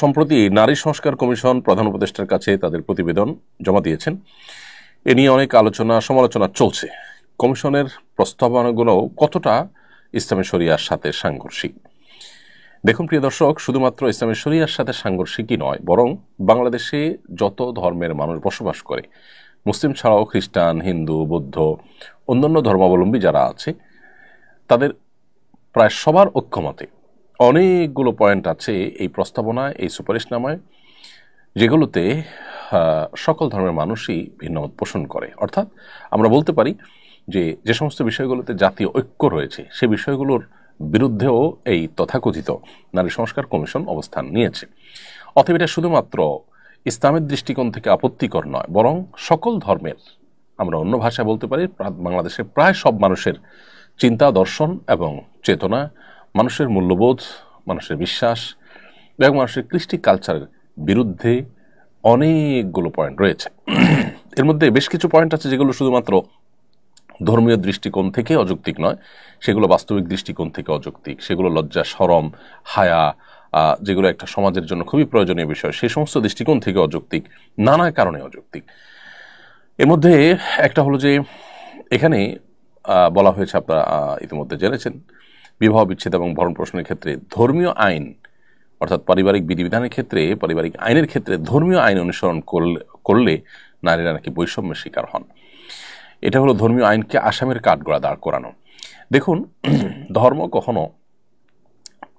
সম্প্রতি নারী সংস্কার কমিশন প্রধান উপদেষ্টার কাছে তাদের প্রতিবেদন জমা দিয়েছেন। এ নিয়ে অনেক আলোচনা সমালোচনা চলছে। কমিশনের প্রস্তাবনাগুলো কতটা ইসলামী শরিয়ার সাথে সাংঘর্ষিক? দেখুন প্রিয় দর্শক, শুধুমাত্র ইসলামী শরিয়ার সাথে সাংঘর্ষিকই নয়, বরং বাংলাদেশে যত ধর্মের মানুষ বসবাস করে, মুসলিম ছাড়াও খ্রিস্টান, হিন্দু, বৌদ্ধ, অন্যান্য ধর্মাবলম্বী যারা আছে, তাদের প্রায় সবার ঐক্যমতে অনেকগুলো পয়েন্ট আছে এই প্রস্তাবনায়, এই সুপারিশনামায়, যেগুলোতে সকল ধর্মের মানুষই ভিন্নমত পোষণ করে। অর্থাৎ আমরা বলতে পারি যে সমস্ত বিষয়গুলোতে জাতীয় ঐক্য রয়েছে, সে বিষয়গুলোর বিরুদ্ধেও এই তথাকথিত নারী সংস্কার কমিশন অবস্থান নিয়েছে। অতএব এটা শুধুমাত্র ইসলামের দৃষ্টিকোণ থেকে আপত্তিকর নয়, বরং সকল ধর্মের, আমরা অন্য ভাষায় বলতে পারি বাংলাদেশের প্রায় সব মানুষের চিন্তা, দর্শন এবং চেতনা, মানুষের মূল্যবোধ, মানুষের বিশ্বাস এবং মানুষের কৃষ্টি কালচারের বিরুদ্ধে অনেকগুলো পয়েন্ট রয়েছে। এর মধ্যে বেশ কিছু পয়েন্ট আছে যেগুলো শুধুমাত্র ধর্মীয় দৃষ্টিকোণ থেকে অযৌক্তিক নয়, সেগুলো বাস্তবিক দৃষ্টিকোণ থেকে অযৌক্তিক, সেগুলো লজ্জা, শরম, হায়া, যেগুলো একটা সমাজের জন্য খুবই প্রয়োজনীয় বিষয়, সেই সমস্ত দৃষ্টিকোণ থেকে অযৌক্তিক, নানা কারণে অযৌক্তিক। এর মধ্যে একটা হলো যে এখানে বলা হয়েছে, আপনারা ইতিমধ্যে জেনেছেন, বিবাহ বিচ্ছেদ এবং ভরণ পোষণের ক্ষেত্রে ধর্মীয় আইন, অর্থাৎ পারিবারিক বিধিবিধানের ক্ষেত্রে, পারিবারিক আইনের ক্ষেত্রে ধর্মীয় আইন অনুসরণ করলে নারীরা নাকি বৈষম্যের শিকার হন। এটা হলো ধর্মীয় আইনকে আসামের কাঠগড়া দাঁড় করানো। দেখুন, ধর্ম কখনো,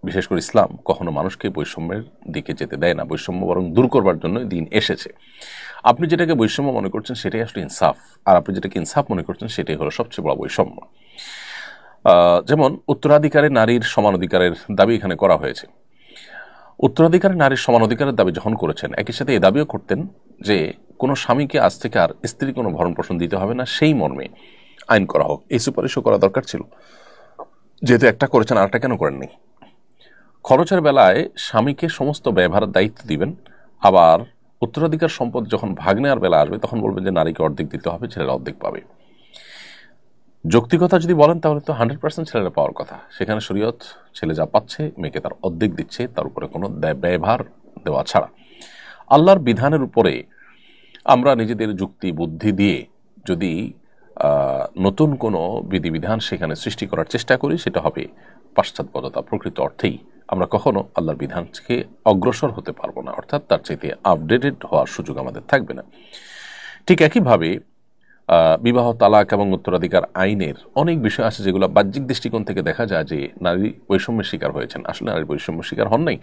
বিশেষ করে ইসলাম, কখনো মানুষকে বৈষম্যের দিকে যেতে দেয় না, বৈষম্য বরং দূর করবার জন্য দিন এসেছে। আপনি যেটাকে বৈষম্য মনে করছেন সেটাই আসলে ইনসাফ, আর আপনি যেটাকে ইনসাফ মনে করছেন সেটাই হলো সবচেয়ে বড় বৈষম্য। যেমন উত্তরাধিকারে নারীর সমান অধিকারের দাবি এখানে করা হয়েছে। উত্তরাধিকারে নারীর সমান অধিকারের দাবি যখন করেছেন, একই সাথে এই দাবিও করতেন যে কোনো স্বামীকে আজ থেকে আর স্ত্রী কোনো ভরণ পোষণ দিতে হবে না, সেই মর্মে আইন করা হোক। এই সুপারিশও করা দরকার ছিল, যেহেতু একটা করেছেন আরেকটা কেন করেননি। খরচের বেলায় স্বামীকে সমস্ত ব্যয়ভারের দায়িত্ব দিবেন, আবার উত্তরাধিকার সম্পদ যখন ভাগ নেওয়ার বেলা আসবে তখন বলবেন যে নারীকে অর্ধেক দিতে হবে, ছেলেরা অর্ধেক পাবে। যৌক্তিকতা যদি বলেন তাহলে তো 100% ছেলেরা পাওয়ার কথা। সেখানে শরীয়ত ছেলে যা পাচ্ছে মেয়েকে তার অর্ধেক দিচ্ছে, তার উপরে কোনো ব্যয়ভার দেওয়া ছাড়া। আল্লাহর বিধানের উপরে আমরা নিজেদের যুক্তি বুদ্ধি দিয়ে যদি নতুন কোনো বিধিবিধান সেখানে সৃষ্টি করার চেষ্টা করি, সেটা হবে পাশ্চাত্যপদতা। প্রকৃত অর্থেই আমরা কখনো আল্লাহর বিধান থেকে অগ্রসর হতে পারবো না, অর্থাৎ তার চাইতে আপডেটেড হওয়ার সুযোগ আমাদের থাকবে না। ঠিক একইভাবে বিবাহ, তালাক এবং উত্তরাধিকার আইনের অনেক বিষয় আছে যেগুলো বাহ্যিক দৃষ্টিকোণ থেকে দেখা যায় যে নারী বৈষম্যের শিকার হয়েছেন। আসলে নারী বৈষম্যের শিকার হন নাই।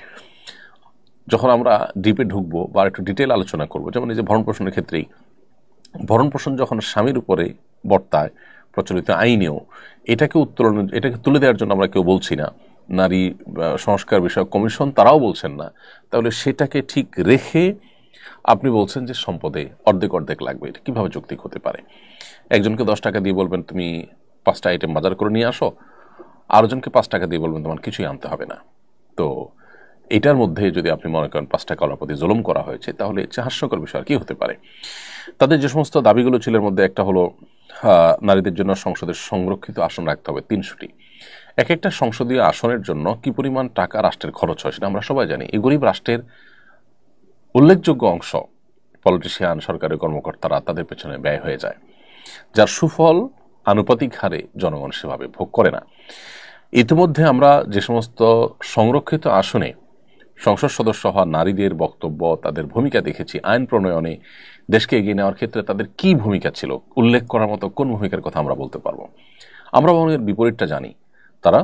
যখন আমরা ডিপে ঢুকবো বা একটু ডিটেল আলোচনা করবো, যেমন এই যে ভরণ পোষণের ক্ষেত্রেই, ভরণ পোষণ যখন স্বামীর উপরে বর্তায় প্রচলিত আইনেও, এটাকে তুলে দেওয়ার জন্য আমরা কেউ বলছি না, নারী সংস্কার বিষয়ক কমিশন তারাও বলছেন না, তাহলে সেটাকে ঠিক রেখে আপনি বলছেন যে সম্পদে অর্ধেক অর্ধেক লাগবে, এটা কীভাবে যৌক্তিক হতে পারে? একজনকে 10 টাকা দিয়ে বলবেন তুমি 5টা আইটেম বাজার করে নিয়ে আসো, আরেকজনকে 5 টাকা দিয়ে বলবেন তোমার কিছুই আনতে হবে না। তো এটার মধ্যে যদি আপনি মনে করেন 5 টাকা প্রতি জুলুম করা হয়েছে, তাহলে হাস্যকর বিষয় কি হতে পারে? তাদের যে সমস্ত দাবিগুলো ছিল, এর মধ্যে একটা হলো নারীদের জন্য সংসদের সংরক্ষিত আসন রাখতে হবে 300টি। এক একটা সংসদীয় আসনের জন্য কি পরিমাণ টাকা রাষ্ট্রের খরচ হয় সেটা আমরা সবাই জানি। এই গরিব রাষ্ট্রের উল্লেখযোগ্য অংশ পলিটিশিয়ান, সরকারি কর্মকর্তারা, তাদের পেছনে ব্যয় হয়ে যায়, যার সুফল আনুপাতিক হারে জনগণ সেভাবে ভোগ করে না। ইতিমধ্যে আমরা যে সমস্ত সংরক্ষিত আসনে সংসদ সদস্য হওয়া নারীদের বক্তব্য, তাদের ভূমিকা দেখেছি, আইন প্রণয়নে দেশকে এগিয়ে নেওয়ার ক্ষেত্রে তাদের কি ভূমিকা ছিল, উল্লেখ করার মতো কোন ভূমিকার কথা আমরা বলতে পারবো? আমরা এর বিপরীতটা জানি। তারা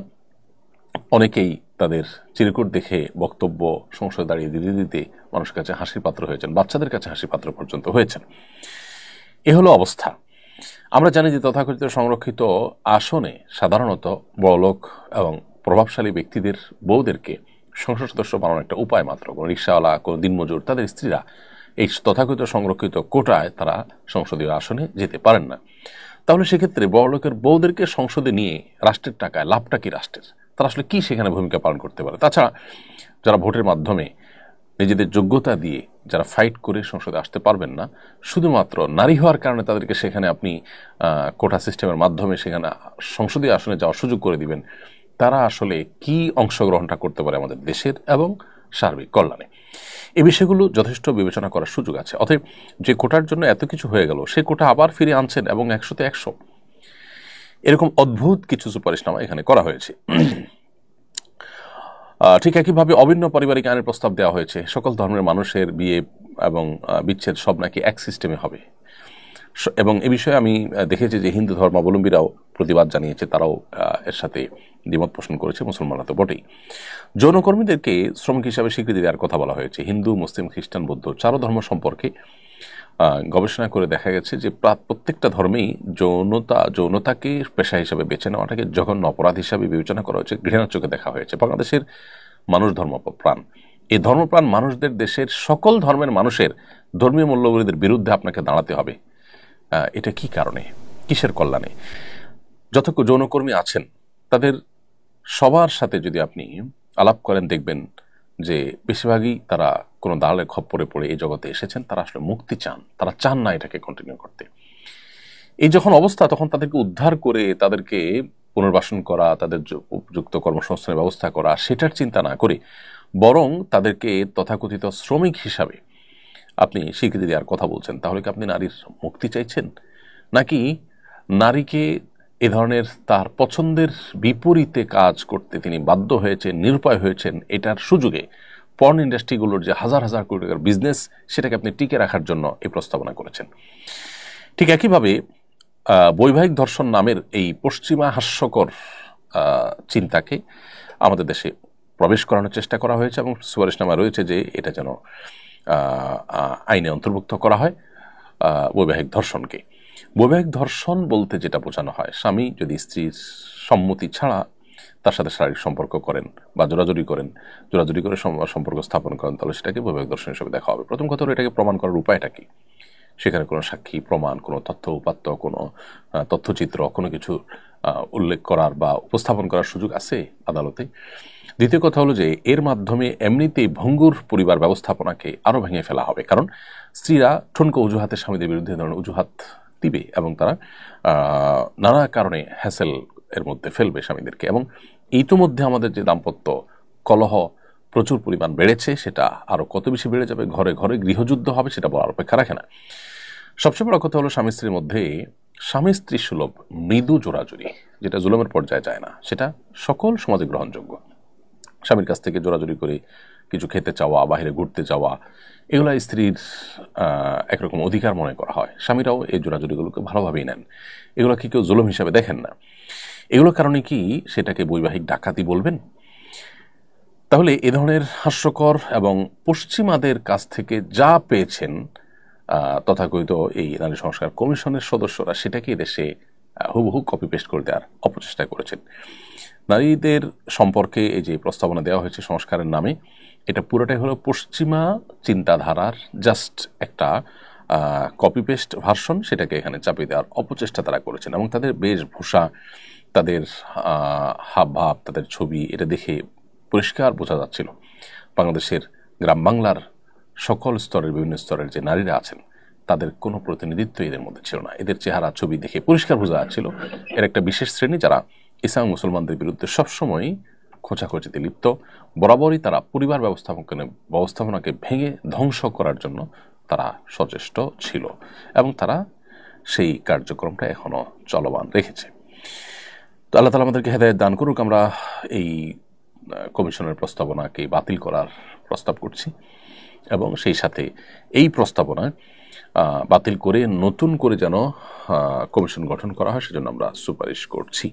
অনেকেই তাদের চিরকুট দেখে বক্তব্য সংসদে দাঁড়িয়ে দিতে দিতে মানুষের কাছে হাসির পাত্র হয়েছেন, বাচ্চাদের কাছে হাসির পাত্র পর্যন্ত হয়েছেন। এ হলো অবস্থা। আমরা জানি যে তথাকথিত সংরক্ষিত আসনে সাধারণত বড়লোক এবং প্রভাবশালী ব্যক্তিদের বউদেরকে সংসদ সদস্য বানানোর একটা উপায় মাত্র। কোনো রিক্সাওয়ালা, কোনো দিনমজুর, তাদের স্ত্রীরা এই তথাকথিত সংরক্ষিত কোটায় তারা সংসদীয় আসনে যেতে পারেন না। তাহলে সেক্ষেত্রে বড়লোকের বউদেরকে সংসদে নিয়ে রাষ্ট্রের টাকায় লাভটা কি রাষ্ট্রের? তারা আসলে কি সেখানে ভূমিকা পালন করতে পারে? তাছাড়া যারা ভোটের মাধ্যমে নিজেদের যোগ্যতা দিয়ে যারা ফাইট করে সংসদে আসতে পারবেন না, শুধুমাত্র নারী হওয়ার কারণে তাদেরকে সেখানে আপনি কোটা সিস্টেমের মাধ্যমে সেখানে সংসদীয় আসনে যাওয়ার সুযোগ করে দিবেন, তারা আসলে কি অংশগ্রহণটা করতে পারে আমাদের দেশের এবং সার্বিক কল্যাণে। এই বিষয়গুলো যথেষ্ট বিবেচনা করার সুযোগ আছে। অতএব যে কোটার জন্য এত কিছু হয়ে গেল, সে কোটা আবার ফিরে আনছেন এবং 100-তে 100, এরকম অদ্ভুত কিছু সুপারিশনামা এখানে করা হয়েছে। ঠিক একইভাবে অভিন্ন পারিবারিক আইনের প্রস্তাব দেওয়া হয়েছে। সকল ধর্মের মানুষের বিয়ে এবং বিচ্ছেদ সব নাকি এক সিস্টেমে হবে, এবং এ বিষয়ে আমি দেখেছি যে হিন্দু ধর্মাবলম্বীরাও প্রতিবাদ জানিয়েছে, তারাও এর সাথে দ্বিমত পোষণ করেছে, মুসলমানরা তো বটেই। যৌনকর্মীদেরকে শ্রমিক হিসাবে স্বীকৃতি দেওয়ার কথা বলা হয়েছে। হিন্দু, মুসলিম, খ্রিস্টান, বৌদ্ধ 4 ধর্ম সম্পর্কে গবেষণা করে দেখা গেছে যে প্রত্যেকটা ধর্মেই যৌনতাকে পেশা হিসাবে বেছে নেওয়াটাকে জঘন্য অপরাধ হিসাবে বিবেচনা করা হয়েছে, ঘৃণার চোখে দেখা হয়েছে। বাংলাদেশের মানুষ ধর্মপ্রাণ, এই ধর্মপ্রাণ মানুষদের দেশের সকল ধর্মের মানুষের ধর্মীয় মূল্যবোধের বিরুদ্ধে আপনাকে দাঁড়াতে হবে। এটা কি কারণে, কিসের কল্যাণে? যত যৌনকর্মী আছেন তাদের সবার সাথে যদি আপনি আলাপ করেন, দেখবেন যে বেশিরভাগই তারা কোনো দালালের খপ্পরে পড়ে এই জগতে এসেছেন, তারা আসলে মুক্তি চান, তারা চান না এটাকে কন্টিনিউ করতে। এই যখন অবস্থা, তখন তাদেরকে উদ্ধার করে তাদেরকে পুনর্বাসন করা, তাদের উপযুক্ত কর্মসংস্থানের ব্যবস্থা করা, সেটার চিন্তা না করে বরং তাদেরকে তথাকথিত শ্রমিক হিসাবে আপনি স্বীকৃতি দেওয়ার কথা বলছেন। তাহলে কি আপনি নারীর মুক্তি চাইছেন, নাকি নারীকে এ ধরনের তার পছন্দের বিপরীতে কাজ করতে তিনি বাধ্য হয়েছেন, নিরুপায় হয়েছেন, এটার সুযোগে পর্ন ইন্ডাস্ট্রিগুলোর যে হাজার হাজার কোটি টাকার বিজনেস, সেটাকে আপনি টিকে রাখার জন্য এই প্রস্তাবনা করেছেন? ঠিক একইভাবে বৈবাহিক ধর্ষণ নামের এই পশ্চিমা হাস্যকর চিন্তাকে আমাদের দেশে প্রবেশ করানোর চেষ্টা করা হয়েছে, এবং সুপারিশনামা রয়েছে যে এটা যেন আইনে অন্তর্ভুক্ত করা হয় বৈবাহিক ধর্ষণকে। বৈবাহিক ধর্ষণ বলতে যেটা বোঝানো হয়, স্বামী যদি স্ত্রীর সম্মতি ছাড়া তার সাথে শারীরিক সম্পর্ক করেন বা জোরাজুরি করে সম্পর্ক স্থাপন করেন, তাহলে সেটাকে বৈবাহিক ধর্ষণ হিসেবে দেখা হবে। প্রথম কথা হলো, এটাকে প্রমাণ করার উপায়টা কি? সেখানে কোনো সাক্ষী প্রমাণ, কোনো তথ্য উপাত্ত, কোনো তথ্যচিত্র, কোনো কিছু উল্লেখ করার বা উপস্থাপন করার সুযোগ আছে আদালতে? দ্বিতীয় কথা হলো যে এর মাধ্যমে এমনিতেই ভঙ্গুর পরিবার ব্যবস্থাপনাকে আরও ভেঙে ফেলা হবে, কারণ স্ত্রীরা ঠুনকো অজুহাতে স্বামীদের বিরুদ্ধে ধরনের অজুহাত দিবে এবং তারা নানা কারণে হ্যাসেল এর মধ্যে ফেলবে স্বামীদেরকে। এবং ইতিমধ্যে আমাদের যে দাম্পত্য কলহ প্রচুর পরিমাণ বেড়েছে, সেটা আরও কত বেশি বেড়ে যাবে, ঘরে ঘরে গৃহযুদ্ধ হবে, সেটা বলার অপেক্ষা রাখে না। সবচেয়ে বড় কথা হলো, স্বামী স্ত্রীর মধ্যে স্বামী স্ত্রী সুলভ মৃদু জোরাজুরি, যেটা জুলুমের পর্যায়ে যায় না, সেটা সকল সমাজে গ্রহণযোগ্য। স্বামীর কাছ থেকে জোরাজুরি করে কিছু খেতে চাওয়া, বাইরে ঘুরতে যাওয়া, এগুলো স্ত্রীর একরকম অধিকার মনে করা হয়। স্বামীরাও এই জোরাজুরিগুলোকে ভালোভাবেই নেন, এগুলোকে কেউ জুলুম হিসাবে দেখেন না। এগুলোর কারণে কি সেটাকে বৈবাহিক ডাকাতি বলবেন? তাহলে এ ধরনের হাস্যকর এবং পশ্চিমাদের কাছ থেকে যা পেয়েছেন তথাকথিত এই নারী সংস্কার কমিশনের সদস্যরা, সেটাকে দেশে হুবহু কপি পেস্ট করে দেওয়ার অপচেষ্টা করেছেন। নারীদের সম্পর্কে এই যে প্রস্তাবনা দেওয়া হয়েছে সংস্কারের নামে, এটা পুরোটাই হলো পশ্চিমা চিন্তাধারার জাস্ট একটা কপি পেস্ট ভার্সন, সেটাকে এখানে চাপিয়ে দেওয়ার অপচেষ্টা তারা করেছেন। এবং তাদের বেশভূষা, তাদের হাবভাব, তাদের ছবি, এটা দেখে পরিষ্কার বোঝা যাচ্ছিল বাংলাদেশের গ্রাম বাংলার সকল স্তরের, বিভিন্ন স্তরের যে নারীরা আছেন, তাদের কোনো প্রতিনিধিত্ব এদের মধ্যে ছিল না। এদের চেহারা ছবি দেখে পরিষ্কার বোঝা যাচ্ছিল এর একটা বিশেষ শ্রেণী, যারা ইসলাম মুসলমানদের বিরুদ্ধে সবসময় খোঁচাখোঁচিতে লিপ্ত। বরাবরই তারা পরিবার ব্যবস্থাপনাকে ভেঙে ধ্বংস করার জন্য তারা সচেষ্ট ছিল, এবং তারা সেই কার্যক্রমটা এখনো চলমান রেখেছে। তো আল্লাহ তাআলা আমাদেরকে হেদায়েত দান করুক। আমরা এই কমিশনের প্রস্তাবনাকে বাতিল করার প্রস্তাব করছি, এবং সেই সাথে এই প্রস্তাবনা বাতিল করে নতুন করে যেন কমিশন গঠন করা হয়, সেজন্য আমরা সুপারিশ করছি।